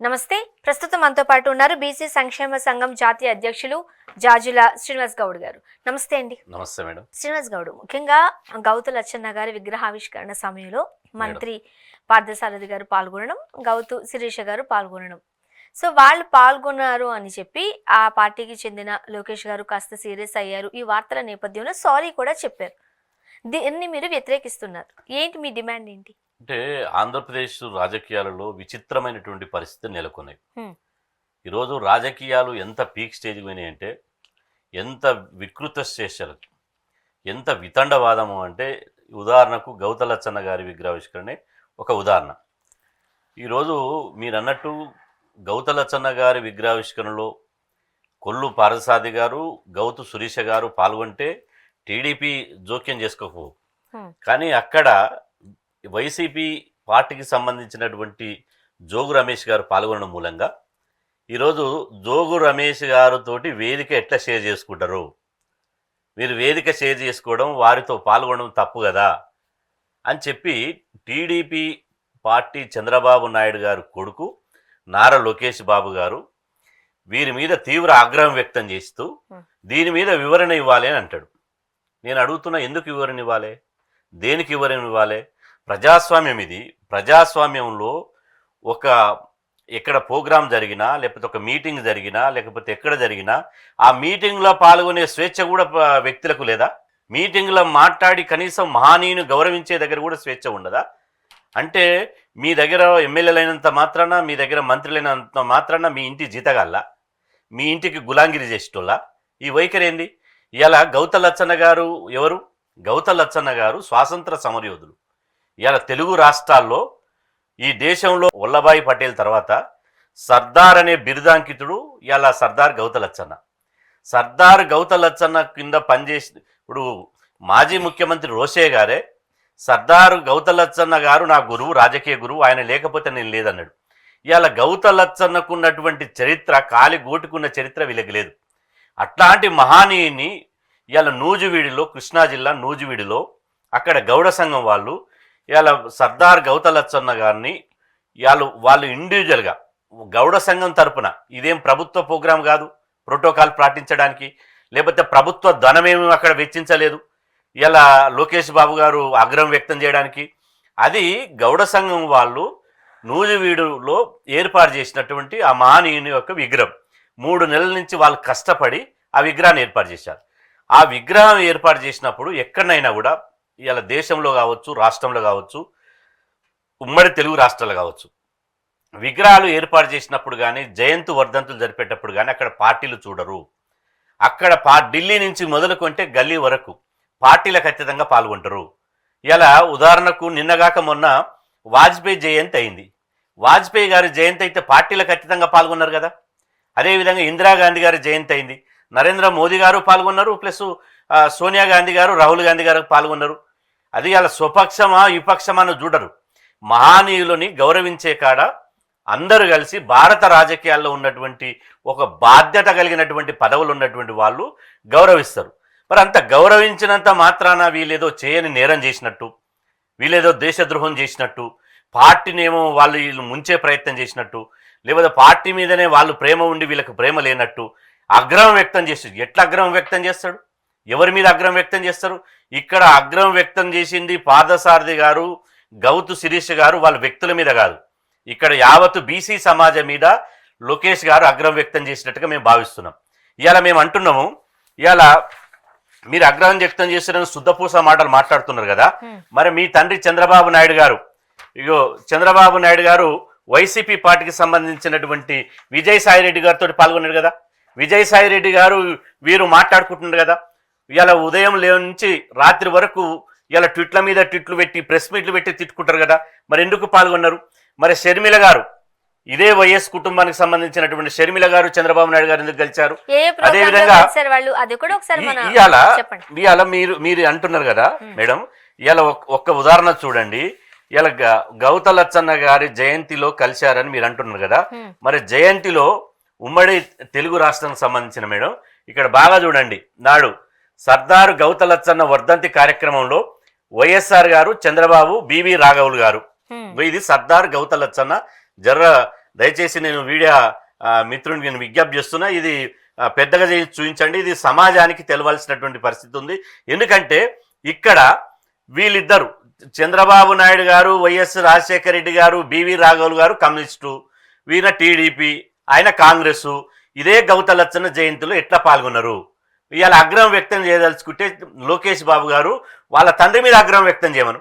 నమస్తే. ప్రస్తుతం మనతో పాటు ఉన్నారు బీసీ సంక్షేమ సంఘం జాతీయ అధ్యక్షులు జాజుల శ్రీనివాస్ గౌడ్ గారు. నమస్తే అండి. నమస్తే మేడం. శ్రీనివాస్ గౌడ్, ముఖ్యంగా గౌతు లచ్చన్న గారి విగ్రహావిష్కరణ సమయంలో మంత్రి పార్థసారథి గారు పాల్గొనడం, గౌతు శిరీష గారు పాల్గొనడం. సో వాళ్ళు పాల్గొన్నారు అని చెప్పి ఆ పార్టీకి చెందిన లోకేష్ గారు కాస్త సీరియస్ అయ్యారు. ఈ వార్తల నేపథ్యంలో సారీ కూడా చెప్పారు. దీన్ని మీరు వ్యతిరేకిస్తున్నారు. ఏంటి మీ డిమాండ్ ఏంటి? అంటే ఆంధ్రప్రదేశ్ రాజకీయాలలో విచిత్రమైనటువంటి పరిస్థితి నెలకొన్నాయి. ఈరోజు రాజకీయాలు ఎంత పీక్ స్టేజ్ పోయినాయి అంటే, ఎంత వికృత చేశారు, ఎంత వితండవాదము అంటే, ఉదాహరణకు గౌతలచ్చన్న గారి విగ్రహావిష్కరణే ఒక ఉదాహరణ. ఈరోజు మీరు అన్నట్టు గౌతలచ్చన్న గారి విగ్రహావిష్కరణలో కొల్లు పార్థసారథి గారు, గౌతు సురీష గారు పాల్గొంటే టీడీపీ జోక్యం చేసుకోకపో, కానీ అక్కడ వైసీపీ పార్టీకి సంబంధించినటువంటి జోగు రమేష్ గారు పాల్గొనడం మూలంగా ఈరోజు జోగు రమేష్ గారితోటి వేదిక ఎట్లా షేర్ చేసుకుంటారు, మీరు వేదిక షేర్ చేసుకోవడం, వారితో పాల్గొనడం తప్పు కదా అని చెప్పి టీడీపీ పార్టీ చంద్రబాబు నాయుడు గారు కొడుకు నారా లోకేష్ బాబు గారు వీరి మీద తీవ్ర ఆగ్రహం వ్యక్తం చేస్తూ దీని మీద వివరణ ఇవ్వాలి అని అంటాడు. నేను అడుగుతున్నా, ఎందుకు వివరణ ఇవ్వాలి, దేనికి వివరణ ఇవ్వాలి? ప్రజాస్వామ్యం ఇది. ప్రజాస్వామ్యంలో ఒక ఎక్కడ ప్రోగ్రాం జరిగినా, లేకపోతే ఒక మీటింగ్ జరిగినా, లేకపోతే ఎక్కడ జరిగినా ఆ మీటింగ్లో పాల్గొనే స్వేచ్ఛ కూడా వ్యక్తులకు లేదా? మీటింగ్లో మాట్లాడి కనీసం మహానీయుని గౌరవించే దగ్గర కూడా స్వేచ్ఛ ఉండదా? అంటే మీ దగ్గర ఎమ్మెల్యేలైనంత మాత్రాన, మీ దగ్గర మంత్రులైనంత మాత్రాన మీ ఇంటి జీతగాళ్ళ, మీ ఇంటికి గులాంగిరి చేసేటోళ్ళ ఈ వైఖరి ఏంది? ఇలా గౌతలచ్చన్న గారు ఎవరు? గౌతలచ్చన్న గారు స్వాతంత్ర సమరయోధులు. ఇవాళ తెలుగు రాష్ట్రాల్లో, ఈ దేశంలో వల్లభాయ్ పటేల్ తర్వాత సర్దార్ అనే బిరుదాంకితుడు ఇవాళ సర్దార్ గౌతలచ్చన్న. సర్దార్ గౌతలచ్చన్న కింద పనిచేసి ఇప్పుడు మాజీ ముఖ్యమంత్రి రోషయ్య గారే సర్దార్ గౌతలచ్చన్న గారు నా గురువు, రాజకీయ గురువు, ఆయన లేకపోతే నేను లేదన్నాడు. ఇవాళ గౌతలచ్చన్నకు ఉన్నటువంటి చరిత్ర, కాలి గోటుకున్న చరిత్ర వీళ్ళకి లేదు. అట్లాంటి మహానీయుని ఇవాళ నూజివీడిలో, కృష్ణా జిల్లా నూజివీడిలో అక్కడ గౌడ సంఘం వాళ్ళు ఇవాళ సర్దార్ గౌతలచ్చన్న గారిని వాళ్ళు ఇండివిజువల్గా గౌడ సంఘం తరపున, ఇదేం ప్రభుత్వ ప్రోగ్రాం కాదు ప్రోటోకాల్ పాటించడానికి, లేకపోతే ప్రభుత్వ ధనమేమి అక్కడ వెచ్చించలేదు ఇలా లోకేష్ బాబు గారు ఆగ్రహం వ్యక్తం చేయడానికి. అది గౌడ సంఘం వాళ్ళు నూజివీడులో ఏర్పాటు చేసినటువంటి ఆ మహానీయుని యొక్క విగ్రహం. 3 నెలల నుంచి వాళ్ళు కష్టపడి ఆ విగ్రహాన్ని ఏర్పాటు చేశారు. ఆ విగ్రహం ఏర్పాటు చేసినప్పుడు ఎక్కడైనా కూడా ఇలా దేశంలో కావచ్చు, రాష్ట్రంలో కావచ్చు, ఉమ్మడి తెలుగు రాష్ట్రాలు కావచ్చు, విగ్రహాలు ఏర్పాటు చేసినప్పుడు కానీ, జయంతి వర్ధంతులు జరిపేటప్పుడు కానీ అక్కడ పార్టీలు చూడరు. అక్కడ ఢిల్లీ నుంచి మొదలుకుంటే గల్లీ వరకు పార్టీలకు ఖచ్చితంగా పాల్గొంటారు. ఇలా ఉదాహరణకు నిన్నగాక మొన్న వాజ్పేయి జయంతి అయింది. వాజ్పేయి గారి జయంతి అయితే పార్టీలకు ఖచ్చితంగా పాల్గొన్నారు కదా. అదేవిధంగా ఇందిరాగాంధీ గారి జయంతి అయింది, నరేంద్ర మోదీ గారు పాల్గొన్నారు, ప్లస్ సోనియా గాంధీ గారు, రాహుల్ గాంధీ గారు పాల్గొన్నారు. అది అలా స్వపక్షమా విపక్షమా అని చూడరు. మహానీయులని గౌరవించే కాడ అందరూ కలిసి భారత రాజకీయాల్లో ఉన్నటువంటి ఒక బాధ్యత కలిగినటువంటి పదవులు ఉన్నటువంటి వాళ్ళు గౌరవిస్తారు. మరి అంత గౌరవించినంత మాత్రాన వీళ్ళేదో చేయని నేరం చేసినట్టు, వీళ్ళేదో దేశద్రోహం చేసినట్టు, పార్టీనేమో వీళ్ళు ముంచే ప్రయత్నం చేసినట్టు, లేకపోతే పార్టీ మీదనే వాళ్ళు ప్రేమ ఉండి వీళ్ళకి ప్రేమ లేనట్టు అగ్రహం వ్యక్తం చేస్తాడు. ఎట్లా అగ్రహం వ్యక్తం చేస్తాడు? ఎవరి మీద అగ్రహం వ్యక్తం చేస్తారు? ఇక్కడ అగ్రహం వ్యక్తం చేసింది పార్థసారథి గారు, గౌతు శిరీష గారు, వాళ్ళ వ్యక్తుల మీద కాదు. ఇక్కడ యావత్తు బీసీ సమాజం మీద లోకేష్ గారు అగ్రహం వ్యక్తం చేసినట్టుగా మేము భావిస్తున్నాం. ఇవాళ మేము అంటున్నాము, ఇవాళ మీరు అగ్రహం వ్యక్తం చేస్తున్న శుద్ధపూస మాటలు మాట్లాడుతున్నారు కదా. మరి మీ తండ్రి చంద్రబాబు నాయుడు గారు, చంద్రబాబు నాయుడు గారు వైసీపీ పార్టీకి సంబంధించినటువంటి విజయసాయిరెడ్డి గారితో పాల్గొన్నారు కదా. విజయసాయిరెడ్డి గారు వీరు మాట్లాడుకుంటున్నారు కదా. ఇలా ఉదయం నుంచి రాత్రి వరకు ఇలా ట్విట్ల మీద ట్విట్లు పెట్టి, ప్రెస్ మీట్లు పెట్టి తిట్టుకుంటారు కదా. మరి ఎందుకు పాల్గొన్నారు? మరి షర్మిల గారు, ఇదే వైఎస్ కుటుంబానికి సంబంధించినటువంటి షర్మిల గారు చంద్రబాబు నాయుడు గారు ఎందుకు గెలిచారు? అదేవిధంగా ఇవాళ మీరు అంటున్నారు కదా మేడం, ఇవాళ ఒక్క ఉదాహరణ చూడండి. ఇలా గౌతలచ్చన్న గారి జయంతిలో కలిశారని మీరు అంటున్నారు కదా. మరి జయంతిలో ఉమ్మడి తెలుగు రాష్ట్రానికి సంబంధించిన మేడం ఇక్కడ బాగా చూడండి, నాడు సర్దారు గౌతలచ్చన్న వర్ధంతి కార్యక్రమంలో వైఎస్ఆర్ గారు, చంద్రబాబు, బివి రాఘవులు గారు, ఇది సర్దార్ గౌతలచ్చన్న జర్ర దయచేసి నేను మీడియా మిత్రునికి నేను విజ్ఞప్తి చేస్తున్నా, ఇది పెద్దగా చూపించండి. ఇది సమాజానికి తెలవాల్సినటువంటి పరిస్థితి ఉంది. ఎందుకంటే ఇక్కడ వీళ్ళిద్దరు చంద్రబాబు నాయుడు గారు, వైఎస్ రాజశేఖర రెడ్డి గారు, బివి రాఘవులు గారు కమ్యూనిస్టు, వీళ్ళ టీడీపీ, ఆయన కాంగ్రెస్. ఇదే గౌతలచ్చన్న జయంతిలో ఎట్లా పాల్గొన్నారు? ఇవాళ ఆగ్రహం వ్యక్తం చేయదలుచుకుంటే లోకేష్ బాబు గారు వాళ్ళ తండ్రి మీద ఆగ్రహం వ్యక్తం చేయమను.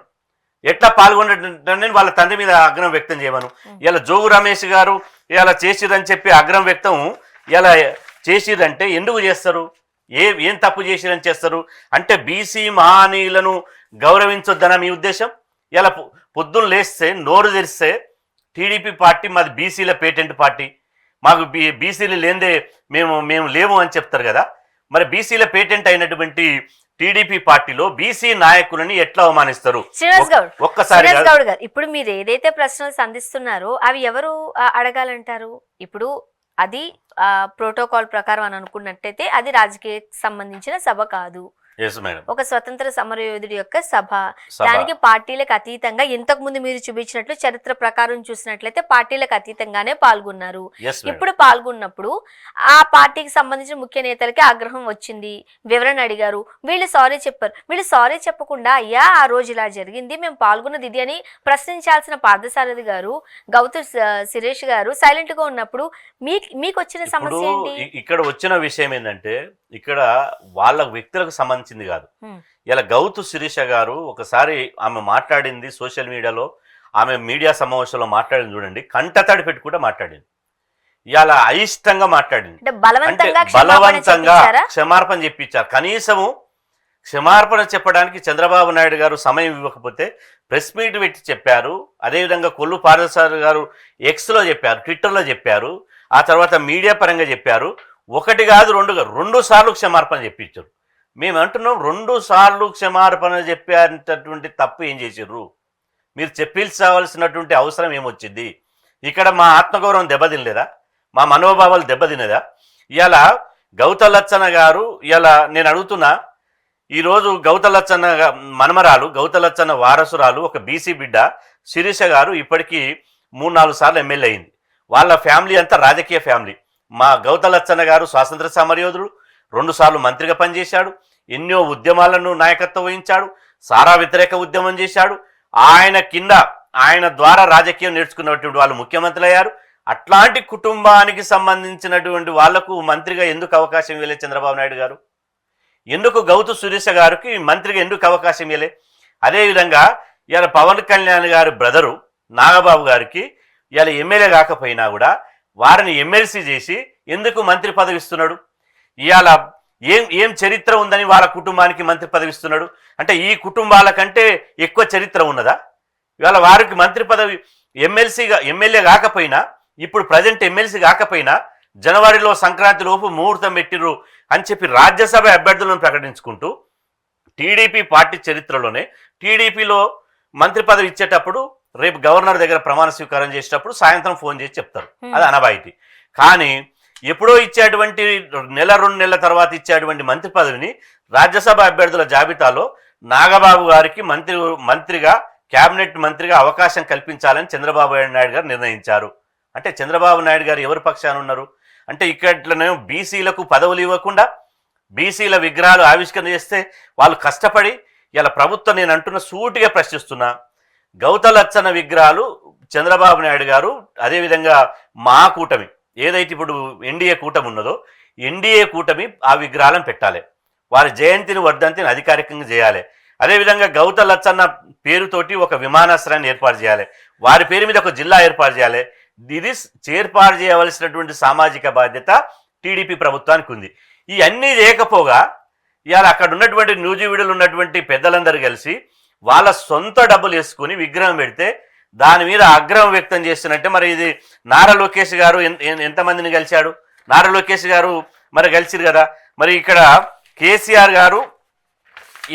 ఎట్లా పాల్గొన్నట్టు వాళ్ళ తండ్రి మీద ఆగ్రహం వ్యక్తం చేయమను. ఇలా జోగు రమేష్ గారు ఇలా చేసిరని చెప్పి ఆగ్రహం వ్యక్తం ఇలా చేసిరంటే ఎందుకు చేస్తారు? ఏం తప్పు చేసిరని చేస్తారు? అంటే బీసీ మహానీయులను గౌరవించొద్దనా మీ ఉద్దేశం? ఇలా పొద్దున్న లేస్తే నోరు తెరిస్తే టీడీపీ పార్టీ మాది బీసీల పేటెంట్ పార్టీ, మాకు బీసీలు లేదే మేము లేవు అని చెప్తారు కదా. మరి బీసీల పేటెంట్ అయినటువంటి టీడీపీ పార్టీలో బీసీ నాయకులని ఎట్లా అవమానిస్తారు? ఒక్కసారి గౌడ్ గారు, ఇప్పుడు మీరు ఏదైతే ప్రశ్నలు సంధిస్తున్నారో అవి ఎవరు అడగాలంటారు? ఇప్పుడు అది ప్రోటోకాల్ ప్రకారం అని అనుకున్నట్టయితే అది రాజకీయ సంబంధించిన సభ కాదు, ఒక స్వతంత్ర సమరయోధుడి యొక్క సభ. దానికి పార్టీలకు అతీతంగా ఇంతకు ముందు మీరు చూపించినట్లు చరిత్ర ప్రకారం చూసినట్లయితే పార్టీలకు అతీతంగానే పాల్గొన్నారు. ఇప్పుడు పాల్గొన్నప్పుడు ఆ పార్టీకి సంబంధించిన ముఖ్య నేతలకి ఆగ్రహం వచ్చింది, వివరణ అడిగారు, వీళ్ళు సారీ చెప్పారు. వీళ్ళు సారీ చెప్పకుండా అయ్యా ఆ రోజు ఇలా జరిగింది, మేము పాల్గొన్నది ఇది అని ప్రశ్నించాల్సిన పార్థసారథి గారు, గౌతమ్ శిరీష్ గారు సైలెంట్ గా ఉన్నప్పుడు మీకు వచ్చిన సమస్య ఏంటి? ఇక్కడ వచ్చిన విషయం ఏంటంటే ఇక్కడ వాళ్ళ వ్యక్తులకు సంబంధించింది కాదు. ఇలా గౌతు శిరీష గారు ఒకసారి ఆమె మాట్లాడింది సోషల్ మీడియాలో, ఆమె మీడియా సమావేశంలో మాట్లాడింది చూడండి, కంటతడి పెట్టి కూడా మాట్లాడింది. ఇలా అయిష్టంగా మాట్లాడింది, బలవంతంగా క్షమార్పణ చెప్పించారు. కనీసము క్షమార్పణ చెప్పడానికి చంద్రబాబు నాయుడు గారు సమయం ఇవ్వకపోతే ప్రెస్ మీట్ పెట్టి చెప్పారు. అదేవిధంగా కొల్లు పార్థసారథి గారు ఎక్స్లో చెప్పారు, ట్విట్టర్లో చెప్పారు, ఆ తర్వాత మీడియా పరంగా చెప్పారు. ఒకటి కాదు రెండు సార్లు క్షమార్పణ చెప్పించారు. మేము అంటున్నాం 2 సార్లు క్షమార్పణ చెప్పేటటువంటి తప్పు ఏం చేసిర్రు? మీరు చెప్పించవలసినటువంటి అవసరం ఏమొచ్చింది? ఇక్కడ మా ఆత్మగౌరవం దెబ్బతినలేదా? మా మనోభావాలు దెబ్బతినేదా? ఇవాళ గౌతలచ్చన్న గారు ఇలా నేను అడుగుతున్నా, ఈరోజు గౌతలచ్చన్న మనమరాలు, గౌతలచ్చన్న వారసురాలు, ఒక బీసీ బిడ్డ శిరీష గారు ఇప్పటికీ 3-4 సార్లు ఎమ్మెల్యే అయింది. వాళ్ళ ఫ్యామిలీ అంతా రాజకీయ ఫ్యామిలీ. మా గౌతలచ్చన్న గారు స్వాతంత్ర సమరయోధుడు, 2 సార్లు మంత్రిగా పనిచేశాడు, ఎన్నో ఉద్యమాలను నాయకత్వం వహించాడు, సారా వ్యతిరేక ఉద్యమం చేశాడు. ఆయన ద్వారా రాజకీయం నేర్చుకున్నటువంటి వాళ్ళు ముఖ్యమంత్రులు అయ్యారు. అట్లాంటి కుటుంబానికి సంబంధించినటువంటి వాళ్లకు మంత్రిగా ఎందుకు అవకాశం ఇవ్వలే చంద్రబాబు నాయుడు గారు? ఎందుకు గౌతు సురేష గారికి మంత్రిగా ఎందుకు అవకాశం ఇవ్వలే? అదేవిధంగా ఇవాళ పవన్ కళ్యాణ్ గారి బ్రదరు నాగబాబు గారికి ఇవాళ ఎమ్మెల్యే కాకపోయినా కూడా వారిని ఎమ్మెల్సీ చేసి ఎందుకు మంత్రి పదవి ఇస్తున్నాడు? ఇవాళ ఏం చరిత్ర ఉందని వాళ్ళ కుటుంబానికి మంత్రి పదవి ఇస్తున్నాడు? అంటే ఈ కుటుంబాల కంటే ఎక్కువ చరిత్ర ఉన్నదా? ఇవాళ వారికి మంత్రి పదవి ఎమ్మెల్యే కాకపోయినా, ఇప్పుడు ప్రజెంట్ ఎమ్మెల్సీ కాకపోయినా జనవరిలో సంక్రాంతి లోపు ముహూర్తం పెట్టిర్రు అని చెప్పి రాజ్యసభ అభ్యర్థులను ప్రకటించుకుంటూ టీడీపీ పార్టీ చరిత్రలోనే టీడీపీలో మంత్రి పదవి ఇచ్చేటప్పుడు రేపు గవర్నర్ దగ్గర ప్రమాణ స్వీకారం చేసేటప్పుడు సాయంత్రం ఫోన్ చేసి చెప్తారు, అది అనవాయితీ. కానీ ఎప్పుడో ఇచ్చేటువంటి 1-2 నెలల తర్వాత ఇచ్చేటువంటి మంత్రి పదవిని రాజ్యసభ అభ్యర్థుల జాబితాలో నాగబాబు గారికి మంత్రిగా కేబినెట్ మంత్రిగా అవకాశం కల్పించాలని చంద్రబాబు నాయుడు గారు నిర్ణయించారు. అంటే చంద్రబాబు నాయుడు గారు ఎవరి పక్షాన ఉన్నారు? అంటే ఇక్కడనే బీసీలకు పదవులు ఇవ్వకుండా బీసీల విగ్రహాలు ఆవిష్కరణ చేస్తే వాళ్ళు కష్టపడి ఇలా ప్రభుత్వం, నేను అంటున్న సూటిగా ప్రశ్నిస్తున్నా, గౌతలచ్చన్న విగ్రహాలు చంద్రబాబు నాయుడు గారు అదేవిధంగా మా కూటమి ఏదైతే ఇప్పుడు ఎన్డీఏ కూటమి ఉన్నదో ఎన్డీఏ కూటమి ఆ విగ్రహాలను పెట్టాలి, వారి జయంతిని వర్ధంతిని అధికారికంగా చేయాలి. అదేవిధంగా గౌతలచ్చన్న పేరుతోటి ఒక విమానాశ్రయాన్ని ఏర్పాటు చేయాలి, వారి పేరు మీద ఒక జిల్లా ఏర్పాటు చేయాలి. ఇది ఏర్పాటు చేయవలసినటువంటి సామాజిక బాధ్యత టీడీపీ ప్రభుత్వానికి ఉంది. ఇవన్నీ చేయకపోగా ఇవాళ అక్కడ ఉన్నటువంటి న్యూజివీడులు ఉన్నటువంటి పెద్దలందరూ కలిసి వాళ్ళ సొంత డబ్బులు వేసుకుని విగ్రహం పెడితే దాని మీద ఆగ్రహం వ్యక్తం చేస్తున్నట్టే. మరి ఇది నారా లోకేష్ గారు ఎంతమందిని కలిశాడు? నారా లోకేష్ గారు మరి కలిసిరు కదా. మరి ఇక్కడ కేసీఆర్ గారు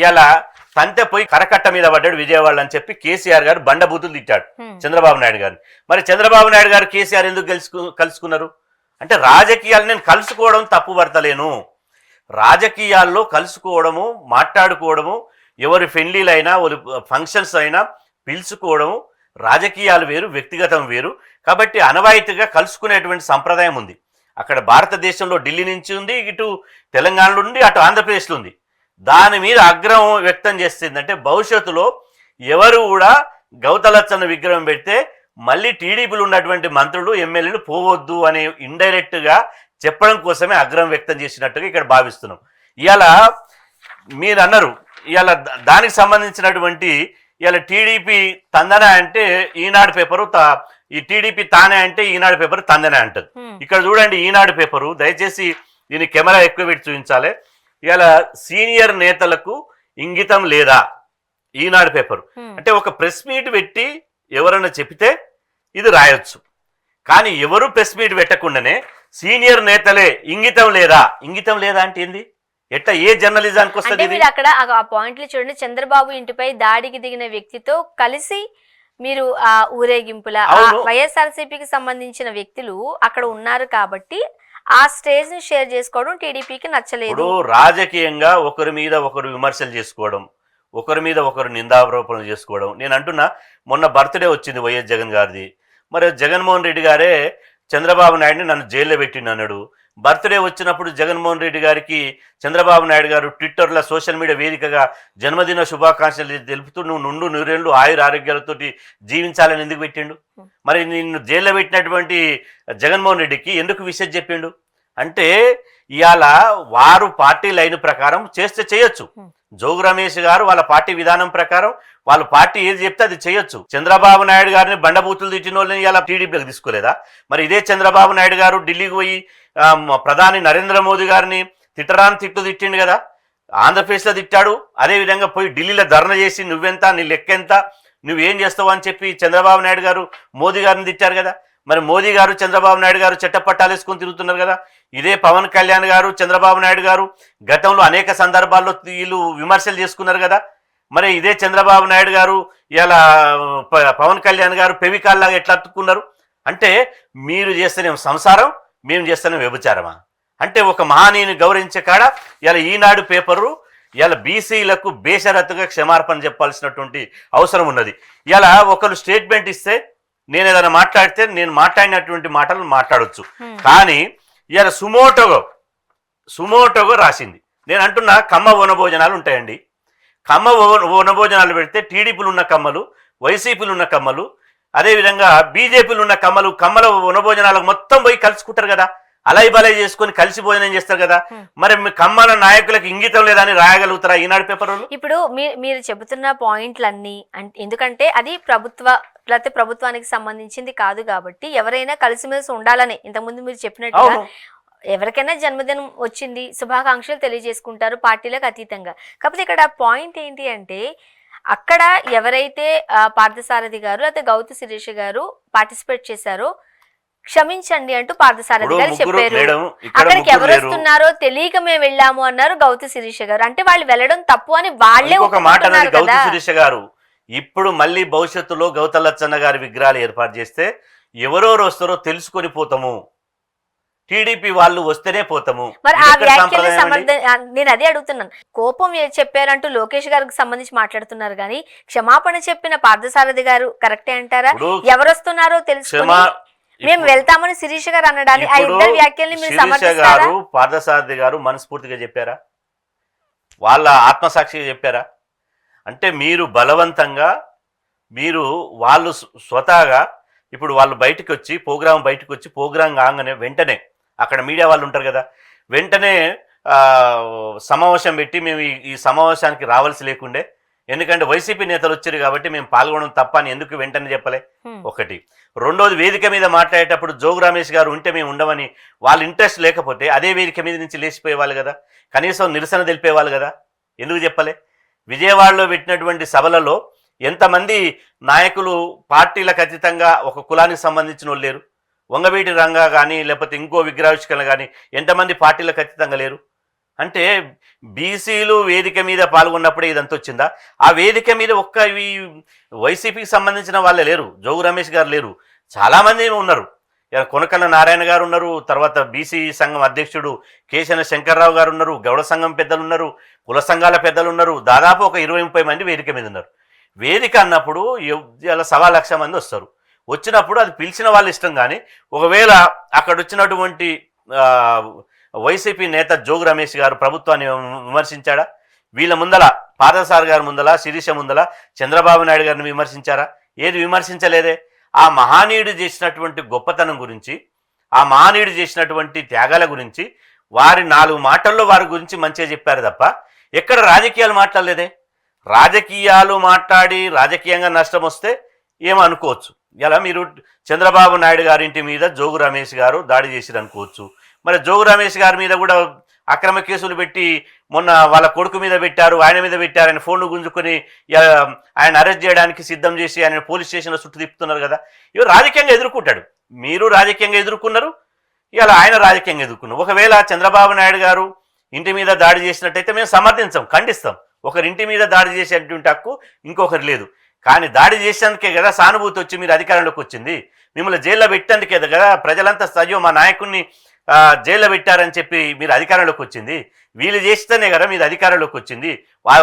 ఇలా తంతె పోయి కరకట్ట మీద పడ్డాడు విజయవాడ అని చెప్పి కేసీఆర్ గారు బండబూతులు తిట్టాడు చంద్రబాబు నాయుడు గారిని. మరి చంద్రబాబు నాయుడు గారు కేసీఆర్ ఎందుకు కలుసుకున్నారు? అంటే రాజకీయాలు నేను కలుసుకోవడం తప్పు పడతలేను, రాజకీయాల్లో కలుసుకోవడము, మాట్లాడుకోవడము, ఎవరి పెళ్లిలైనా ఫంక్షన్స్ అయినా పిలుచుకోవడము, రాజకీయాలు వేరు, వ్యక్తిగతం వేరు. కాబట్టి అనవాయితీగా కలుసుకునేటువంటి సంప్రదాయం ఉంది. అక్కడ భారతదేశంలో ఢిల్లీ నుంచి ఉంది, ఇటు తెలంగాణలో ఉంది, అటు ఆంధ్రప్రదేశ్లో ఉంది. దాని మీద ఆగ్రహం వ్యక్తం చేస్తుందంటే భవిష్యత్తులో ఎవరు కూడా గౌతలచ్చన్న విగ్రహం పెడితే మళ్ళీ టీడీపీలో ఉన్నటువంటి మంత్రులు ఎమ్మెల్యేలు పోవద్దు అనే ఇండైరెక్ట్గా చెప్పడం కోసమే ఆగ్రహం వ్యక్తం చేసినట్టుగా ఇక్కడ భావిస్తున్నాం. ఇవాళ మీరు అన్నారు, ఇవాళ దానికి సంబంధించినటువంటి ఇవాళ టీడీపీ తందన అంటే ఈనాడు పేపరు, ఈ టీడీపీ తానే అంటే ఈనాడు పేపర్ తందనే అంటది. ఇక్కడ చూడండి ఈనాడు పేపరు, దయచేసి దీని కెమెరా ఎక్కువ పెట్టి చూపించాలి. ఇవాళ సీనియర్ నేతలకు ఇంగితం లేదా ఈనాడు పేపరు అంటే ఒక ప్రెస్ మీట్ పెట్టి ఎవరైనా చెప్తే ఇది రాయొచ్చు, కానీ ఎవరు ప్రెస్ మీట్ పెట్టకుండానే సీనియర్ నేతలే ఇంగితం లేదా అంటే ఏంది? ఎట్లా ఏ జర్నలిజానికి వస్తుంది? మీరు అక్కడ ఆ పాయింట్లు చూడండి, చంద్రబాబు ఇంటిపై దాడికి దిగిన వ్యక్తితో కలిసి మీరు ఆ ఊరేగింపుల వైఎస్ఆర్సీపీకి సంబంధించిన వ్యక్తులు అక్కడ ఉన్నారు కాబట్టి ఆ స్టేజ్ ని షేర్ చేసుకోవడం టీడీపీకి నచ్చలేదు. రాజకీయంగా ఒకరి మీద ఒకరు విమర్శలు చేసుకోవడం, ఒకరి మీద ఒకరు నిందారోపణలు చేసుకోవడం. నేను అంటున్నా, మొన్న బర్త్డే వచ్చింది వైఎస్ జగన్ గారిది. మరి జగన్మోహన్ రెడ్డి గారే చంద్రబాబు నాయుడిని నన్ను జైల్లో పెట్టిండు అన్నాడు. బర్త్డే వచ్చినప్పుడు జగన్మోహన్ రెడ్డి గారికి చంద్రబాబు నాయుడు గారు ట్విట్టర్లో సోషల్ మీడియా వేదికగా జన్మదిన శుభాకాంక్షలు తెలుపుతూ నువ్వు నుండు నూరేళ్ళు ఆయుర ఆరోగ్యాలతో జీవించాలని ఎందుకు పెట్టిండు? మరి నిన్ను జైల్లో పెట్టినటువంటి జగన్మోహన్ రెడ్డికి ఎందుకు విషయం చెప్పిండు? అంటే ఇవాళ వారు పార్టీ లైన్ ప్రకారం చేస్తే చేయొచ్చు. జోగు రమేష్ గారు వాళ్ళ పార్టీ విధానం ప్రకారం వాళ్ళ పార్టీ ఏది చెప్తే అది చేయొచ్చు. చంద్రబాబు నాయుడు గారిని బండబూతులు తిట్టిన వాళ్ళని ఇలా టీడీపీకి తీసుకోలేదా? మరి ఇదే చంద్రబాబు నాయుడు గారు ఢిల్లీకి పోయి ప్రధాని నరేంద్ర మోదీ గారిని తిట్టరాని తిట్టిండు కదా, ఆంధ్రప్రదేశ్లో తిట్టాడు. అదేవిధంగా పోయి ఢిల్లీలో ధర్నా చేసి నువ్వెంత, నీ లెక్కెంత, నువ్వేం చేస్తావు అని చెప్పి చంద్రబాబు నాయుడు గారు మోదీ గారిని తిట్టారు కదా. మరి మోదీ గారు చంద్రబాబు నాయుడు గారు చట్టపట్టాలు వేసుకొని తిరుగుతున్నారు కదా. ఇదే పవన్ కళ్యాణ్ గారు చంద్రబాబు నాయుడు గారు గతంలో అనేక సందర్భాల్లో వీళ్ళు విమర్శలు చేసుకున్నారు కదా. మరి ఇదే చంద్రబాబు నాయుడు గారు ఇలా పవన్ కళ్యాణ్ గారు పెవికాల్లాగా ఎట్లా అతుక్కున్నారు? అంటే మీరు చేస్తేనే సంసారం, మేము చేస్తేనే వ్యభిచారమా? అంటే ఒక మహానీయుని గౌరవించే కాడ ఇలా ఈనాడు పేపరు ఇలా బీసీలకు బేషరతుగా క్షమార్పణ చెప్పాల్సినటువంటి అవసరం ఉన్నది. ఇలా ఒకరు స్టేట్మెంట్ ఇస్తే నేను ఏదైనా మాట్లాడితే నేను మాట్లాడినటువంటి మాటలు మాట్లాడవచ్చు, కానీ ఇలా సుమోటోగా రాసింది. నేను అంటున్నా, కమ్మ వనభోజనాలు ఉంటాయండి. కమ్మ వనభోజనాలు పెడితే టీడీపీలు ఉన్న కమ్మలు, వైసీపీలు ఉన్న కమ్మలు, అదేవిధంగా బీజేపీలు ఉన్న కమ్మల వనభోజనాలకు మొత్తం పోయి కలుసుకుంటారు కదా, అలై బలై చేసుకొని కలిసి భోజనం చేస్తారు కదా. మరి కమ్మల నాయకులకు ఇంగితం లేదని రాయగలుగుతారా ఈనాడు పేపర్? ఇప్పుడు మీరు చెబుతున్న పాయింట్లన్నీ ఎందుకంటే అది ప్రభుత్వానికి సంబంధించింది కాదు కాబట్టి ఎవరైనా కలిసిమెలిసి ఉండాలని ఇంతకుముందు మీరు చెప్పినట్టుగా ఎవరికైనా జన్మదినం వచ్చింది శుభాకాంక్షలు తెలియజేసుకుంటారు పార్టీలకు అతీతంగా. కాకపోతే ఇక్కడ పాయింట్ ఏంటి అంటే అక్కడ ఎవరైతే పార్థసారథి గారు లేకపోతే గౌతు శిరీష గారు పార్టిసిపేట్ చేశారో క్షమించండి అంటూ పార్థసారథి గారు చెప్పారు. అక్కడికి ఎవరు వస్తున్నారో తెలియక మేము వెళ్ళాము అన్నారు గౌతు శిరీష గారు. అంటే వాళ్ళు వెళ్ళడం తప్పు అని వాళ్ళే ఒక మాట అన్నారు గౌతు శిరీష గారు. ఇప్పుడు మళ్ళీ భవిష్యత్తులో గౌతలచ్చన్న గారి విగ్రహాలు ఏర్పాటు చేస్తే ఎవరెవరు వస్తారో తెలుసుకొని పోతాము, టీడీపీ వాళ్ళు వస్తేనే పోతాము. మరి ఆ వ్యాఖ్యలు నేను అదే అడుగుతున్నాను. కోపం చెప్పారంటూ లోకేష్ గారికి సంబంధించి మాట్లాడుతున్నారు కానీ క్షమాపణ చెప్పిన పార్థసారథి గారు కరెక్టే అంటారా? ఎవరు వస్తున్నారో తెలుసుకొని మేము వెళ్తామని శిరీష గారు అనడాన్ని ఆ ఇద్దరు వ్యాఖ్యల్ని మీరు సమర్థిస్తారా? పార్థసారథి గారు మనస్ఫూర్తిగా చెప్పారా? వాళ్ళ ఆత్మసాక్షిగా చెప్పారా? అంటే మీరు బలవంతంగా వాళ్ళు స్వతహాగా ఇప్పుడు వాళ్ళు బయటకు వచ్చి ప్రోగ్రాం కాగానే వెంటనే అక్కడ మీడియా వాళ్ళు ఉంటారు కదా, వెంటనే సమావేశం పెట్టి మేము ఈ సమావేశానికి రావాల్సి లేకుండే, ఎందుకంటే వైసీపీ నేతలు వచ్చారు కాబట్టి మేము పాల్గొనడం తప్ప అని ఎందుకు వెంటనే చెప్పలే? ఒకటి. రెండోది, వేదిక మీద మాట్లాడేటప్పుడు జోగు రమేష్ గారు ఉంటే మేము ఉండమని వాళ్ళ ఇంట్రెస్ట్ లేకపోతే అదే వేదిక మీద నుంచి లేచిపోయేవాళ్ళు కదా, కనీసం నిరసన తెలిపేవాళ్ళు కదా, ఎందుకు చెప్పలే? విజయవాడలో పెట్టినటువంటి సభలలో ఎంతమంది నాయకులు పార్టీలకు అతీతంగా ఒక కులానికి సంబంధించిన వాళ్ళు లేరు? వంగవీటి రంగా కానీ లేకపోతే ఇంకో విగ్రహావిష్కరణ కానీ ఎంతమంది పార్టీలకు అతీతంగా లేరు? అంటే బీసీలు వేదిక మీద పాల్గొన్నప్పుడే ఇదంతా వచ్చిందా? ఆ వేదిక మీద ఒక్క వైసీపీకి సంబంధించిన వాళ్ళే లేరు, జోగు రమేష్ గారు లేరు, చాలామంది ఉన్నారు. కొనకళ్ళ నారాయణ గారు ఉన్నారు, తర్వాత బీసీ సంఘం అధ్యక్షుడు కేశన శంకర్రావు గారు ఉన్నారు, గౌడ సంఘం పెద్దలు ఉన్నారు, కుల సంఘాల పెద్దలు ఉన్నారు, దాదాపు ఒక 20-30 మంది వేదిక మీద ఉన్నారు. వేదిక అన్నప్పుడు 1,00,000 మంది వస్తారు. వచ్చినప్పుడు అది పిలిచిన వాళ్ళ ఇష్టం. కానీ ఒకవేళ అక్కడ వచ్చినటువంటి వైసీపీ నేత జోగు రమేష్ గారు ప్రభుత్వాన్ని విమర్శించాడా? వీళ్ళ ముందల పార్థసారథి గారి ముందల, శిరీష ముందల చంద్రబాబు నాయుడు గారిని విమర్శించారా? ఏది విమర్శించలేదే. ఆ మహానీయుడు చేసినటువంటి గొప్పతనం గురించి, ఆ మహానీయుడు చేసినటువంటి త్యాగాల గురించి వారి 4 మాటల్లో వారి గురించి మంచిగా చెప్పారు తప్ప ఎక్కడ రాజకీయాలు మాట్లాడలేదే. రాజకీయాలు మాట్లాడి రాజకీయంగా నష్టం వస్తే ఏమో అనుకోవచ్చు. ఇలా మీరు చంద్రబాబు నాయుడు గారింటి మీద జోగు రమేష్ గారు దాడి చేసిరు అనుకోవచ్చు. మరి జోగు రమేష్ గారి మీద కూడా అక్రమ కేసులు పెట్టి మొన్న వాళ్ళ కొడుకు మీద పెట్టారు, ఆయన మీద పెట్టారు. ఆయన ఫోన్ను గుంజుకొని ఆయన అరెస్ట్ చేయడానికి సిద్ధం చేసి ఆయన పోలీస్ స్టేషన్లో చుట్టూ తిప్పుతున్నారు కదా. ఇవి రాజకీయంగా ఎదుర్కొంటాడు. మీరు రాజకీయంగా ఎదుర్కొన్నారు, ఇలా ఆయన రాజకీయంగా ఎదుర్కొన్నారు. ఒకవేళ చంద్రబాబు నాయుడు గారు ఇంటి మీద దాడి చేసినట్టయితే మేము సమర్థించాం, ఖండిస్తాం. ఒకరింటి మీద దాడి చేసేటువంటి హక్కు ఇంకొకరు లేదు. కానీ దాడి చేసేందుకే కదా సానుభూతి వచ్చి మీరు అధికారంలోకి వచ్చింది. మిమ్మల్ని జైల్లో పెట్టేందుకే కదా ప్రజలంతా అయ్యో మా నాయకుడిని జైల్లో పెట్టారని చెప్పి మీరు అధికారంలోకి వచ్చింది. వీళ్ళు చేస్తేనే కదా మీరు అధికారంలోకి వచ్చింది.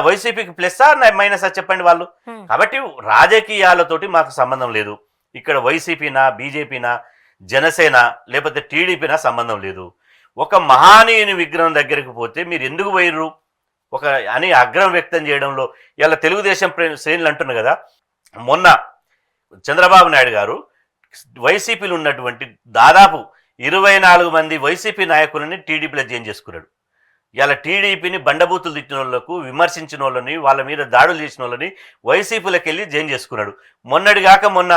వైసీపీకి ప్లస్సా మైనసా చెప్పండి వాళ్ళు. కాబట్టి రాజకీయాలతోటి మాకు సంబంధం లేదు. ఇక్కడ వైసీపీనా, బీజేపీనా, జనసేన లేకపోతే టీడీపీనా సంబంధం లేదు. ఒక మహానీయుని విగ్రహం దగ్గరికి పోతే మీరు ఎందుకు పోయిర్రు అని ఆగ్రహం వ్యక్తం చేయడంలో ఇలా తెలుగుదేశం శ్రేణులు అంటున్నారు కదా. మొన్న చంద్రబాబు నాయుడు గారు వైసీపీలో ఉన్నటువంటి దాదాపు 24 మంది వైసీపీ నాయకులని టీడీపీలో జాయిన్ చేసుకున్నాడు. ఇలా టీడీపీని బండబూతులు తిట్టిన వాళ్ళకు, విమర్శించిన వాళ్ళని, వాళ్ళ మీద దాడులు చేసిన వాళ్ళని వైసీపీలోకి వెళ్ళి జాయిన్ చేసుకున్నాడు. మొన్నటిగాక మొన్న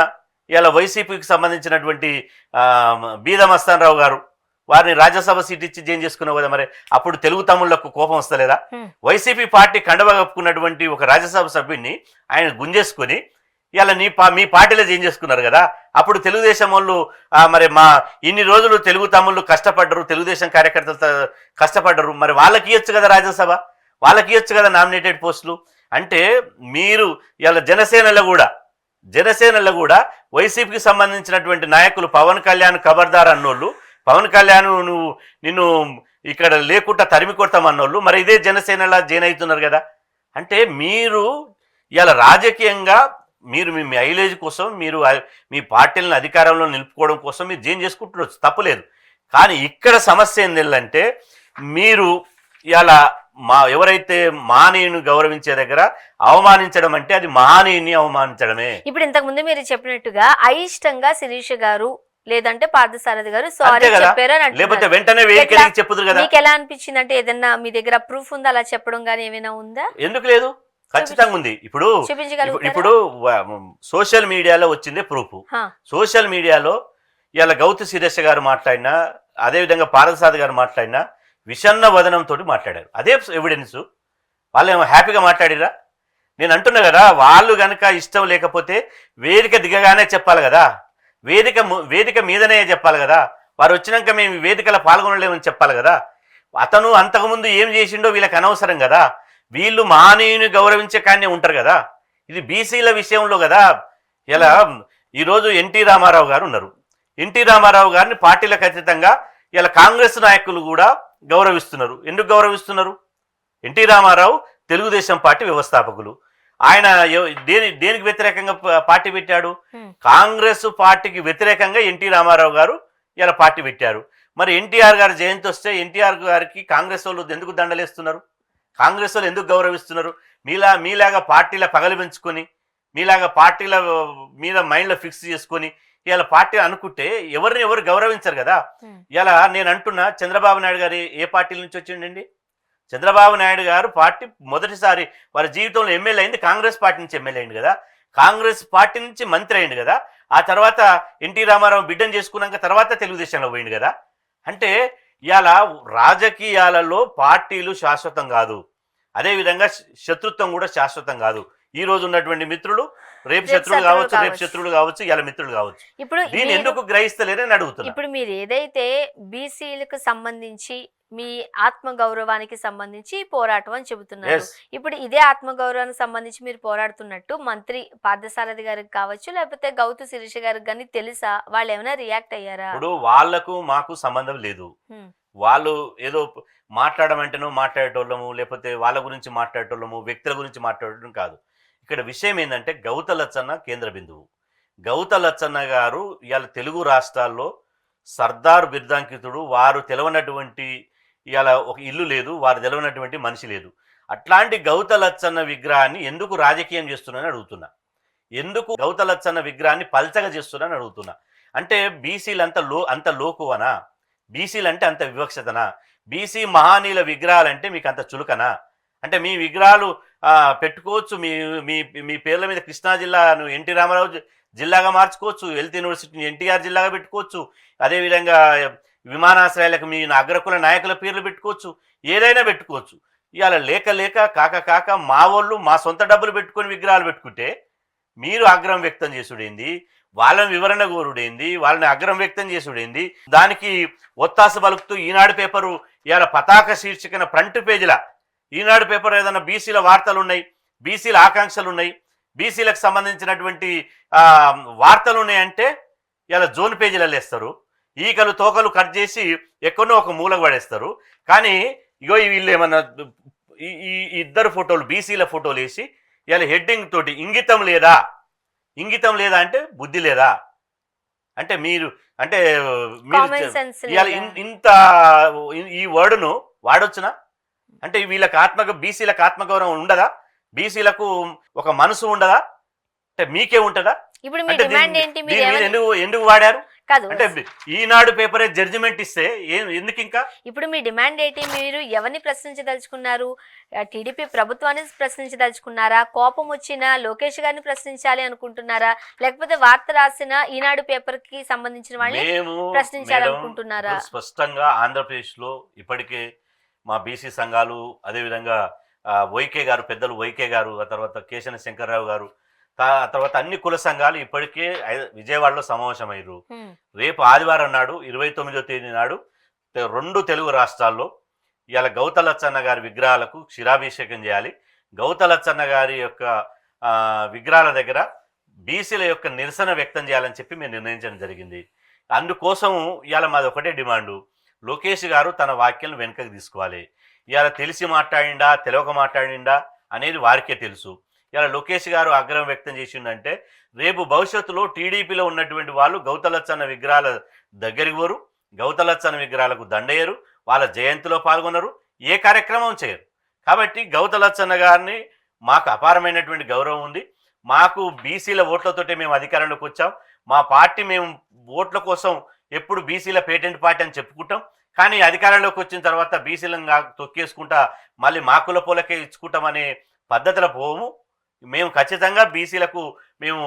ఇలా వైసీపీకి సంబంధించినటువంటి బీద మస్తాన్ రావు గారు వారిని రాజ్యసభ సీట్ ఇచ్చి జాయిన్ చేసుకున్నావు కదా. మరి అప్పుడు తెలుగు తమ్ముళ్లకు కోపం వస్తలేదా? వైసీపీ పార్టీ కండవ కప్పుకున్నటువంటి ఒక రాజ్యసభ సభ్యుడిని ఆయన గుంజేసుకొని ఇలా మీ పార్టీలో జాయిన్ చేసుకున్నారు కదా. అప్పుడు తెలుగుదేశం వాళ్ళు మరి ఇన్ని రోజులు తెలుగు తమ్ముళ్ళు కష్టపడ్డరు, తెలుగుదేశం కార్యకర్తలతో కష్టపడ్డరు, మరి వాళ్ళకి ఇవ్వచ్చు కదా రాజ్యసభ, వాళ్ళకి ఇవ్వచ్చు కదా నామినేటెడ్ పోస్టులు. అంటే మీరు ఇలా జనసేనలో కూడా వైసీపీకి సంబంధించినటువంటి నాయకులు పవన్ కళ్యాణ్ ఖబర్దార్ అన్నోళ్ళు, పవన్ కళ్యాణ్ నిన్ను ఇక్కడ లేకుండా తరిమి కొడతామన్నోళ్ళు మరి ఇదే జనసేనలా జాయిన్ అవుతున్నారు కదా. అంటే మీరు ఇలా రాజకీయంగా మీరు మీ మైలేజ్ కోసం, మీరు మీ పార్టీలను అధికారంలో నిలుపుకోవడం కోసం మీరు జాయిన్ చేసుకుంటున్నారు, తప్పులేదు. కానీ ఇక్కడ సమస్య ఏంటంటే మీరు ఇలా ఎవరైతే మహనీయుని గౌరవించే దగ్గర అవమానించడం అంటే అది మహనీయుని అవమానించడమే. ఇప్పుడు ఇంతకు ముందు మీరు చెప్పినట్టుగా అయిష్టంగా శిరీష గారు లేదంటే పార్థసారథి గారు సారీ చెప్పారు, లేకపోతే వెంటనే వేదికకి చెప్పుదురు కదా. మీకు ఎలా అనిపించింది? అంటే ఏదన్నా మీ దగ్గర ప్రూఫ్ ఉందా అలా చెప్పడం గానీ ఏమైనా ఉందా? ఎందుకు లేదు, ఖచ్చితంగా ఉంది. ఇప్పుడు సోషల్ మీడియాలో వచ్చిందే ప్రూఫ్. సోషల్ మీడియాలో ఇలా గౌతు శిరీష గారు మాట్లాడినా, అదేవిధంగా పార్థసారథి గారు మాట్లాడినా విషన్న వదనంతో మాట్లాడారు. అదే ఎవిడెన్స్. వాళ్ళు ఏమో హ్యాపీగా మాట్లాడిరా? నేను అంటున్నా కదా, వాళ్ళు కనుక ఇష్టం లేకపోతే వేదిక దిగగానే చెప్పాలి కదా, వేదిక మీదనే చెప్పాలి కదా. వారు వచ్చినాక మేము వేదికలో పాల్గొనలేమని చెప్పాలి కదా. అతను అంతకుముందు ఏం చేసిండో వీళ్ళకి అనవసరం కదా. వీళ్ళు మహనీయుని గౌరవించే కానీ ఉంటారు కదా. ఇది బీసీల విషయంలో కదా. ఇలా ఈరోజు ఎన్టీ రామారావు గారు ఉన్నారు. ఎన్టీ రామారావు గారిని పార్టీలకు అతీతంగా ఇలా కాంగ్రెస్ నాయకులు కూడా గౌరవిస్తున్నారు. ఎందుకు గౌరవిస్తున్నారు? ఎన్టీ రామారావు తెలుగుదేశం పార్టీ వ్యవస్థాపకులు. ఆయన దేనికి వ్యతిరేకంగా పార్టీ పెట్టాడు? కాంగ్రెస్ పార్టీకి వ్యతిరేకంగా ఎన్టీ రామారావు గారు ఇలా పార్టీ పెట్టారు. మరి ఎన్టీఆర్ గారు జయంతి వస్తే ఎన్టీఆర్ గారికి కాంగ్రెస్ వాళ్ళు ఎందుకు దండలేస్తున్నారు? కాంగ్రెస్ వాళ్ళు ఎందుకు గౌరవిస్తున్నారు? మీలాగా పార్టీల పగలు పెంచుకొని, మీలాగా పార్టీల మీద మైండ్లో ఫిక్స్ చేసుకొని ఇలా పార్టీ అనుకుంటే ఎవరిని ఎవరు గౌరవించరు కదా. ఇలా నేను అంటున్నా, చంద్రబాబు నాయుడు గారు ఏ పార్టీల నుంచి వచ్చిండండి? చంద్రబాబు నాయుడు గారు పార్టీ మొదటిసారి వారి జీవితంలో ఎమ్మెల్యే అయింది కాంగ్రెస్ పార్టీ నుంచి ఎమ్మెల్యే అయింది కదా. కాంగ్రెస్ పార్టీ నుంచి మంత్రి అయింది కదా. ఆ తర్వాత ఎన్టీ రామారావు బిడ్డను చేసుకున్నాక తర్వాత తెలుగుదేశంలో పోయింది కదా. అంటే ఇలా రాజకీయాలలో పార్టీలు శాశ్వతం కాదు, అదేవిధంగా శత్రుత్వం కూడా శాశ్వతం కాదు. ఈ రోజు ఉన్నటువంటి మిత్రులు రేపు శత్రువులు కావచ్చు, రేపు శత్రువులు కావచ్చు, ఇలా మిత్రులు కావచ్చు. ఇప్పుడు దీన్ని ఎందుకు గ్రహిస్తలేరని అడుగుతున్నా. ఇప్పుడు మీరు ఏదైతే బీసీలకు సంబంధించి మీ ఆత్మ గౌరవానికి సంబంధించి పోరాటం అని చెబుతున్నారు, ఇప్పుడు ఇదే ఆత్మ గౌరవానికి సంబంధించి మీరు పోరాడుతున్నట్టు మంత్రి పార్థసారథి గారికి కావచ్చు, లేకపోతే గౌతు శిరీష గారికి కానీ తెలుసా? వాళ్ళు ఏమైనా రియాక్ట్ అయ్యారా? ఇప్పుడు వాళ్లకు మాకు సంబంధం లేదు. వాళ్ళు ఏదో మాట్లాడమంటేనో మాట్లాడేటోళ్ళము, లేకపోతే వాళ్ళ గురించి మాట్లాడేటోళ్ళము, వ్యక్తుల గురించి మాట్లాడటం కాదు. ఇక్కడ విషయం ఏంటంటే గౌత లచ్చన్న కేంద్ర బిందువు. గౌత లచ్చన్న గారు ఇవాళ తెలుగు రాష్ట్రాల్లో సర్దార్ బిర్దాంకితుడు. వారు తెలవనటువంటి ఇవాళ ఒక ఇల్లు లేదు, వారు తెలవనటువంటి మనిషి లేదు. అట్లాంటి గౌత లచ్చన్న విగ్రహాన్ని ఎందుకు రాజకీయం చేస్తున్నారని అడుగుతున్నా. ఎందుకు గౌత లచ్చన్న విగ్రహాన్ని పల్చగా చేస్తున్నారని అడుగుతున్నా. అంటే బీసీలు అంత లోకువనా? బీసీలు అంటే అంత వివక్షతనా? బీసీ మహానీయుల విగ్రహాలంటే మీకు అంత చులకనా? అంటే మీ విగ్రహాలు పెట్టుకోవచ్చు, మీ మీ మీ పేర్ల మీద కృష్ణా జిల్లాను ఎన్టీ రామారావు జిల్లాగా మార్చుకోవచ్చు, హెల్త్ యూనివర్సిటీని ఎన్టీఆర్ జిల్లాగా పెట్టుకోవచ్చు, అదేవిధంగా విమానాశ్రయాలకు మీ అగ్రకుల నాయకుల పేర్లు పెట్టుకోవచ్చు, ఏదైనా పెట్టుకోవచ్చు. ఇవాళ లేక కాక మా వాళ్ళు మా సొంత డబ్బులు పెట్టుకొని విగ్రహాలు పెట్టుకుంటే మీరు ఆగ్రహం వ్యక్తం చేసుడేంది, వాళ్ళని వివరణ కోరుడేంది, వాళ్ళని ఆగ్రహం వ్యక్తం చేసుడేంది? దానికి ఒత్తాస పలుకుతూ ఈనాడు పేపరు ఇవాళ పతాక శీర్షికన ఫ్రంట్ పేజీల ఈనాడు పేపర్ ఏదైనా బీసీల వార్తలు ఉన్నాయి, బీసీల ఆకాంక్షలు ఉన్నాయి, బీసీలకు సంబంధించినటువంటి వార్తలు ఉన్నాయంటే ఇలా జోన్ పేజీలలో వేస్తారు. ఈకలు తోకలు కట్ చేసి ఎక్కడో ఒక మూలకు పడేస్తారు. కానీ ఇగో వీళ్ళు ఏమన్నా ఈ ఇద్దరు ఫోటోలు బీసీల ఫోటోలు వేసి ఇలా హెడ్డింగ్ తోటి ఇంగితం లేదా అంటే బుద్ధి లేదా? అంటే మీరు ఇవాళ ఇంత ఈ వర్డ్ను వాడొచ్చునా? అంటే వీళ్ళకి బీసీలకు ఆత్మగౌరవం ఉండదా? బీసీలకు ఒక మనసు ఉండదా? అంటే మీకే ఉంటుందా? ఇప్పుడు మీ డిమాండ్ ఏంటి? ఎందుకు వాడారు? కాదు, అంటే ఈనాడు పేపరే జడ్జిమెంట్ ఇస్తే ఎందుకు ఇంకా? ఇప్పుడు మీ డిమాండ్ ఏంటి? మీరు ఎవరిని ప్రశ్నించదలుచుకున్నారు? టీడీపీ ప్రభుత్వాన్ని ప్రశ్నించదలుచుకున్నారా? కోపం వచ్చిన లోకేష్ గారిని ప్రశ్నించాలి అనుకుంటున్నారా? లేకపోతే వార్త రాసిన ఈనాడు పేపర్ కి సంబంధించిన వాళ్ళని ప్రశ్నించాలనుకుంటున్నారా? స్పష్టంగా ఆంధ్రప్రదేశ్ లో ఇప్పటికే మా బీసీ సంఘాలు, అదేవిధంగా వైకే గారు, పెద్దలు వైకే గారు, ఆ తర్వాత కేశన శంకర్రావు గారు, ఆ తర్వాత అన్ని కుల సంఘాలు ఇప్పటికే విజయవాడలో సమావేశమయ్యారు. రేపు ఆదివారం నాడు 29వ తేదీ నాడు 2 తెలుగు రాష్ట్రాల్లో ఇవాళ గౌత లచ్చన్న గారి విగ్రహాలకు క్షీరాభిషేకం చేయాలి. గౌత లచ్చన్న గారి యొక్క విగ్రహాల దగ్గర బీసీల యొక్క నిరసన వ్యక్తం చేయాలని చెప్పి మేము నిర్ణయించడం జరిగింది. అందుకోసం ఇవాళ మాది ఒకటే డిమాండు, లోకేష్ గారు తన వ్యాఖ్యలను వెనుకకు తీసుకోవాలి. ఇవాళ తెలిసి మాట్లాడిండా తెలియక మాట్లాడిండా అనేది వారికే తెలుసు. ఇలా లోకేష్ గారు ఆగ్రహం వ్యక్తం చేసిందంటే రేపు భవిష్యత్తులో టీడీపీలో ఉన్నటువంటి వాళ్ళు గౌత లచ్చన్న విగ్రహాల దగ్గరికి పోరు, గౌత లచ్చన్న విగ్రహాలకు దండయ్యరు, వాళ్ళ జయంతిలో పాల్గొనరు, ఏ కార్యక్రమం చేయరు. కాబట్టి గౌత లచ్చన్న గారిని మాకు అపారమైనటువంటి గౌరవం ఉంది. మాకు బీసీల ఓట్లతోటే మేము అధికారంలోకి వచ్చాం. మా పార్టీ మేము ఓట్ల కోసం ఎప్పుడు బీసీల పేటెంట్ పార్టీ అని చెప్పుకుంటాం. కానీ అధికారంలోకి వచ్చిన తర్వాత బీసీలను తొక్కేసుకుంటా మళ్ళీ మా కుల పోలకే ఇచ్చుకుంటామనే పద్ధతిలో పోము. మేము ఖచ్చితంగా బీసీలకు మేము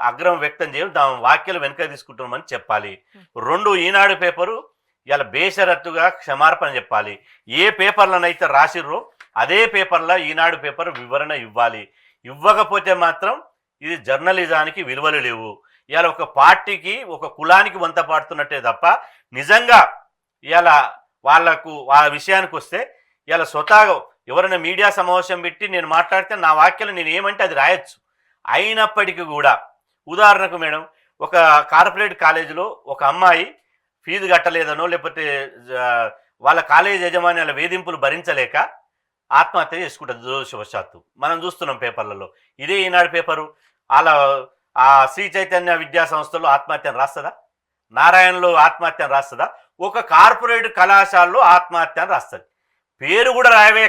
ఆగ్రహం వ్యక్తం చేయం, దాని వ్యాఖ్యలు వెనుక తీసుకుంటామని చెప్పాలి. 2 ఈనాడు పేపరు ఇలా బేషరత్తుగా క్షమార్పణ చెప్పాలి. ఏ పేపర్లనైతే రాసిర్రో అదే పేపర్లో ఈనాడు పేపర్ వివరణ ఇవ్వాలి. ఇవ్వకపోతే మాత్రం ఇది జర్నలిజానికి విలువలు లేవు. ఇవాళ ఒక పార్టీకి ఒక కులానికి వంత పాడుతున్నట్టే తప్ప నిజంగా ఇలా వాళ్ళకు ఆ విషయానికి వస్తే ఇలా స్వతహాగా ఎవరైనా మీడియా సమావేశం పెట్టి నేను మాట్లాడితే నా వాక్యాలు నేను ఏమంటే అది రాయొచ్చు. అయినప్పటికీ కూడా ఉదాహరణకు మేడం, ఒక కార్పొరేట్ కాలేజీలో ఒక అమ్మాయి ఫీజు కట్టలేదనో లేకపోతే వాళ్ళ కాలేజీ యజమాన్యాల వేధింపులు భరించలేక ఆత్మహత్య చేసుకుంటుంది దురదృష్టవశాత్తు. మనం చూస్తున్నాం పేపర్లలో. ఇదే ఈనాడు పేపరు అలా ఆ శ్రీ చైతన్య విద్యా సంస్థలో ఆత్మహత్యను రాస్తుందా? నారాయణలో ఆత్మహత్యను రాస్తుందా? ఒక కార్పొరేట్ కళాశాలలో ఆత్మహత్యను రాస్తుంది. పేరు కూడా రాయవే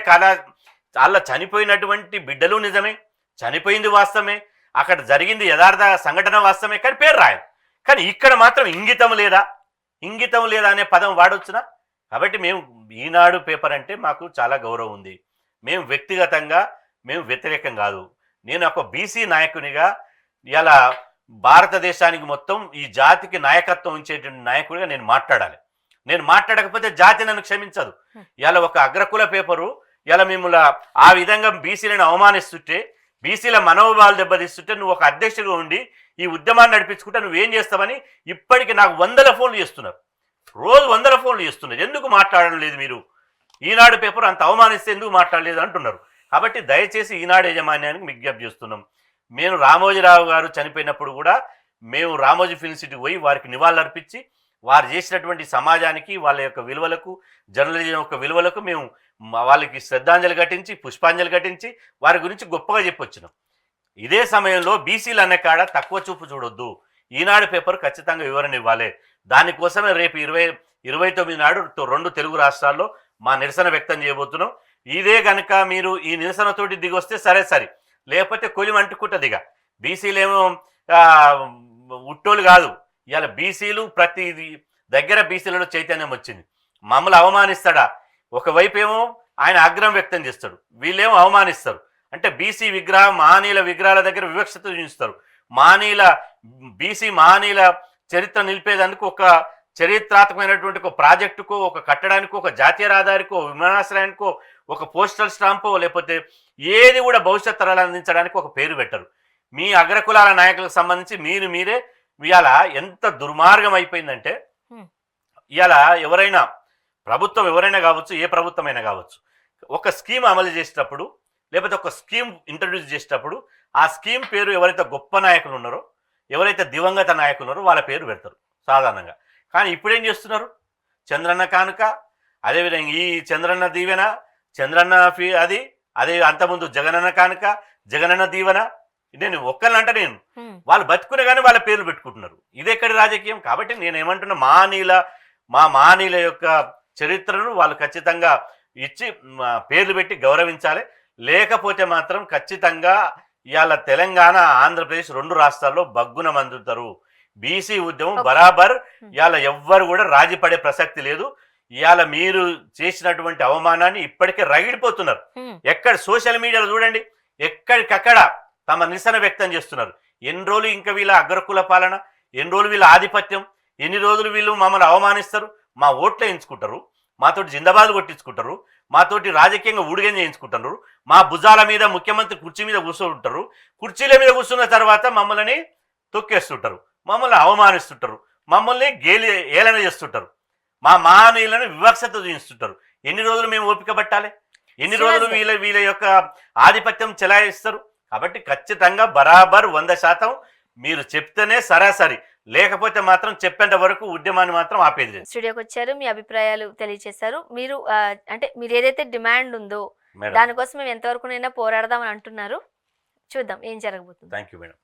అలా చనిపోయినటువంటి బిడ్డలు నిజమే, చనిపోయింది వాస్తవమే, అక్కడ జరిగింది యథార్థ సంఘటన వాస్తవమే, కానీ పేరు రాయదు. కానీ ఇక్కడ మాత్రం ఇంగితం లేదా అనే పదం వాడొచ్చునా? కాబట్టి మేము ఈనాడు పేపర్ అంటే మాకు చాలా గౌరవం ఉంది. మేము వ్యక్తిగతంగా మేము వ్యతిరేకం కాదు. నేను ఒక బీసీ నాయకునిగా ఇలా భారతదేశానికి మొత్తం ఈ జాతికి నాయకత్వం ఇచ్చేటువంటి నాయకుడిగా నేను మాట్లాడాలి. నేను మాట్లాడకపోతే జాతి నన్ను క్షమించదు. ఇలా ఒక అగ్రకుల పేపరు ఇలా మిమ్మల్ని ఆ విధంగా బీసీలను అవమానిస్తుంటే, బీసీల మనోభావాలు దెబ్బతీస్తుంటే నువ్వు ఒక అధ్యక్షుడిగా ఉండి ఈ ఉద్యమాన్ని నడిపించుకుంటే నువ్వేం చేస్తావని ఇప్పటికీ నాకు 100 ఫోన్లు చేస్తున్నారు. రోజు 100 ఫోన్లు చేస్తున్నారు. ఎందుకు మాట్లాడడం లేదు మీరు? ఈనాడు పేపర్ అంత అవమానిస్తే ఎందుకు మాట్లాడలేదు అంటున్నారు. కాబట్టి దయచేసి ఈనాడు యాజమాన్యానికి విజ్ఞప్తి చేస్తున్నాం. మేము రామోజీరావు గారు చనిపోయినప్పుడు కూడా మేము రామోజీ ఫిల్మ్ సిటీకి పోయి వారికి నివాళులర్పించి వారు చేసినటువంటి సమాజానికి వాళ్ళ యొక్క విలువలకు, జర్నలిజం యొక్క విలువలకు మేము వాళ్ళకి శ్రద్ధాంజలి ఘటించి పుష్పాంజలి ఘటించి వారి గురించి గొప్పగా చెప్పొచ్చినాం. ఇదే సమయంలో బీసీలు అనే కాడ తక్కువ చూపు చూడొద్దు. ఈనాడు పేపర్ ఖచ్చితంగా వివరణ ఇవ్వాలి. దానికోసమే రేపు 29 నాడు 2 తెలుగు రాష్ట్రాల్లో మా నిరసన వ్యక్తం చేయబోతున్నాం. ఇదే కనుక మీరు ఈ నిరసనతోటి దిగొస్తే సరే, లేకపోతే కొలిమి అంటుకుంటుంది. ఇక బీసీలేమో ఉట్టోలు కాదు. ఇవాళ బీసీలు ప్రతి దగ్గర బీసీలలో చైతన్యం వచ్చింది. మమ్మల్ని అవమానిస్తాడా? ఒకవైపు ఏమో ఆయన ఆగ్రహం వ్యక్తం చేస్తాడు, వీళ్ళేమో అవమానిస్తారు. అంటే బీసీ విగ్రహం మహనీయుల విగ్రహాల దగ్గర వివక్షత చూపిస్తారు. బీసీ మహనీయుల చరిత్ర నిలిపేందుకు ఒక చరిత్రాత్మకమైనటువంటి ఒక ప్రాజెక్టుకో, ఒక కట్టడానికో, ఒక జాతీయ రహదారికో, విమానాశ్రయానికో, ఒక పోస్టల్ స్టాంపో, లేకపోతే ఏది కూడా భవిష్యత్ తరాలు అందించడానికి ఒక పేరు పెట్టరు. మీ అగ్రకులాల నాయకులకు సంబంధించి మీరే ఇవాళ ఎంత దుర్మార్గం అయిపోయిందంటే, ఇవాళ ఎవరైనా ప్రభుత్వం ఎవరైనా కావచ్చు, ఏ ప్రభుత్వమైనా కావచ్చు, ఒక స్కీమ్ అమలు చేసేటప్పుడు లేకపోతే ఒక స్కీమ్ ఇంట్రడ్యూస్ చేసేటప్పుడు ఆ స్కీమ్ పేరు ఎవరైతే గొప్ప నాయకులు ఉన్నారో, ఎవరైతే దివంగత నాయకులు ఉన్నారో వాళ్ళ పేరు పెడతారు సాధారణంగా. కానీ ఇప్పుడేం చేస్తున్నారు? చంద్రన్న కానుక, అదేవిధంగా ఈ చంద్రన్న దీవెన, చంద్రన్న అదే అంతకుముందు జగనన్న కానుక, జగనన్న దీవెన. నేను ఒక్కళ్ళంటే నేను వాళ్ళు బతుకునే కానీ వాళ్ళ పేర్లు పెట్టుకుంటున్నారు. ఇది ఎక్కడి రాజకీయం? కాబట్టి నేను ఏమంటున్నా, మహనీయుల యొక్క చరిత్రను వాళ్ళు ఖచ్చితంగా ఇచ్చి పేర్లు పెట్టి గౌరవించాలి. లేకపోతే మాత్రం ఖచ్చితంగా ఇవాళ తెలంగాణ, ఆంధ్రప్రదేశ్ 2 రాష్ట్రాల్లో బగ్గున మందుతారు. బీసీ ఉద్యమం బరాబర్ ఇవాళ ఎవ్వరు కూడా రాజీ పడే ప్రసక్తి లేదు. ఇవాళ మీరు చేసినటువంటి అవమానాన్ని ఇప్పటికే రగిలిపోతున్నారు. ఎక్కడ సోషల్ మీడియాలో చూడండి, ఎక్కడికక్కడ తమ నిరసన వ్యక్తం చేస్తున్నారు. ఎన్ని రోజులు ఇంకా వీళ్ళ అగ్రకుల పాలన, ఎన్ని రోజులు వీళ్ళ ఆధిపత్యం, ఎన్ని రోజులు వీళ్ళు మమ్మల్ని అవమానిస్తారు, మా ఓట్లు వేయించుకుంటారు, మాతోటి జిందాబాద్ కొట్టించుకుంటారు, మాతోటి రాజకీయంగా ఊడిగం చేయించుకుంటారు, మా భుజాల మీద ముఖ్యమంత్రి కుర్చీ మీద కూర్చుంటారు, కుర్చీల మీద కూర్చున్న తర్వాత మమ్మల్ని తొక్కేస్తుంటారు, మమ్మల్ని అవమానిస్తుంటారు, మమ్మల్ని ఏలన చేస్తుంటారు, మా మహనీయులను వివక్షత చూపిస్తుంటారు. ఎన్ని రోజులు మేము ఓపిక పట్టాలి? ఎన్ని రోజులు వీళ్ళ యొక్క ఆధిపత్యం చెలాయిస్తారు? కాబట్టి ఖచ్చితంగా బరాబర్ 100% మీరు చెప్తేనే సరాసరి, లేకపోతే మాత్రం చెప్పేంత వరకు ఉద్యమాన్ని మాత్రం ఆపేది. స్టూడియోకి వచ్చారు, మీ అభిప్రాయాలు తెలియజేశారు. మీరు అంటే మీరు ఏదైతే డిమాండ్ ఉందో దానికోసం మేము ఎంతవరకునైనా పోరాడదాం అని అంటున్నారు. చూద్దాం ఏం జరగబోతుంది. Thank you madam.